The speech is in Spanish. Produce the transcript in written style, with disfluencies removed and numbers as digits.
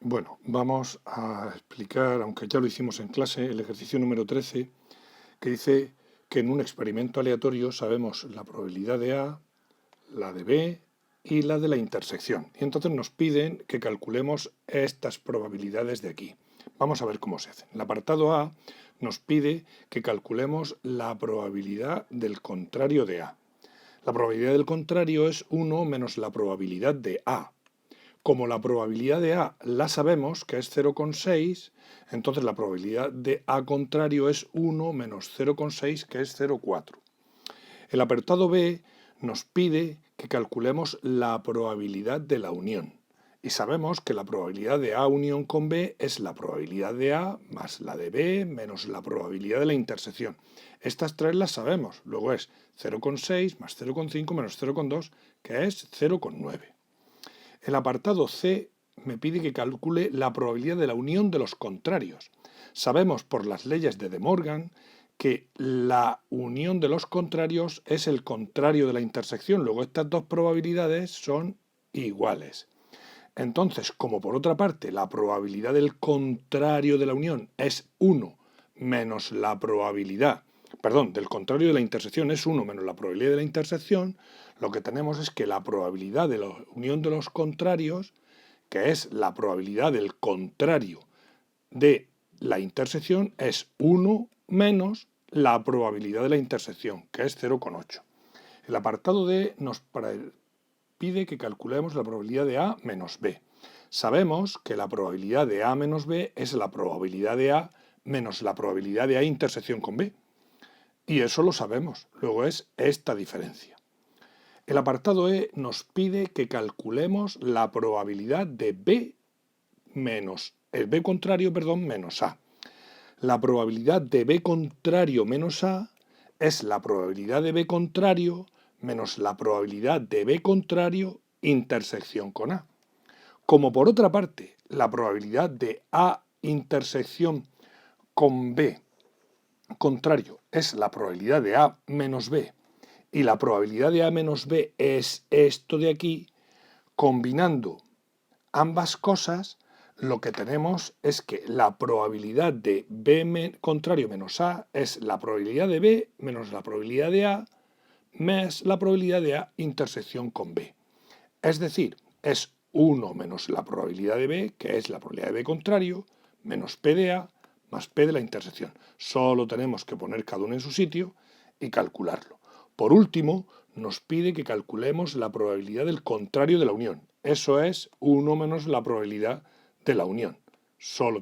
Bueno, vamos a explicar, aunque ya lo hicimos en clase, el ejercicio número 13, que dice que en un experimento aleatorio sabemos la probabilidad de A, la de B y la de la intersección. Y entonces nos piden que calculemos estas probabilidades de aquí. Vamos a ver cómo se hace. El apartado A nos pide que calculemos la probabilidad del contrario de A. La probabilidad del contrario es 1 menos la probabilidad de A. Como la probabilidad de A la sabemos, que es 0,6, entonces la probabilidad de A contrario es 1 menos 0,6, que es 0,4. El apartado B nos pide que calculemos la probabilidad de la unión. Y sabemos que la probabilidad de A unión con B es la probabilidad de A más la de B menos la probabilidad de la intersección. Estas tres las sabemos. Luego es 0,6 más 0,5 menos 0,2, que es 0,9. El apartado C me pide que calcule la probabilidad de la unión de los contrarios. Sabemos por las leyes de De Morgan que la unión de los contrarios es el contrario de la intersección. Luego estas dos probabilidades son iguales. Entonces, como por otra parte la probabilidad del contrario de la unión es 1 menos la probabilidad, del contrario de la intersección es 1 menos la probabilidad de la intersección, lo que tenemos es que la probabilidad de la unión de los contrarios, que es la probabilidad del contrario de la intersección, es 1 menos la probabilidad de la intersección, que es 0,8. El apartado D nos pide que calculemos la probabilidad de A menos B. Sabemos que la probabilidad de A menos B es la probabilidad de A menos la probabilidad de A intersección con B. Y eso lo sabemos, luego es esta diferencia. El apartado E nos pide que calculemos la probabilidad de B menos, el B contrario, menos A. La probabilidad de B contrario menos A es la probabilidad de B contrario menos la probabilidad de B contrario intersección con A. Como por otra parte, la probabilidad de A intersección con B contrario es la probabilidad de A menos B y la probabilidad de A menos B es esto de aquí, combinando ambas cosas, lo que tenemos es que la probabilidad de B contrario menos A es la probabilidad de B menos la probabilidad de A más la probabilidad de A intersección con B. Es decir, es 1 menos la probabilidad de B, que es la probabilidad de B contrario, menos P de A, más P de la intersección. Solo tenemos que poner cada uno en su sitio y calcularlo. Por último, nos pide que calculemos la probabilidad del contrario de la unión. Eso es 1 menos la probabilidad de la unión. Solo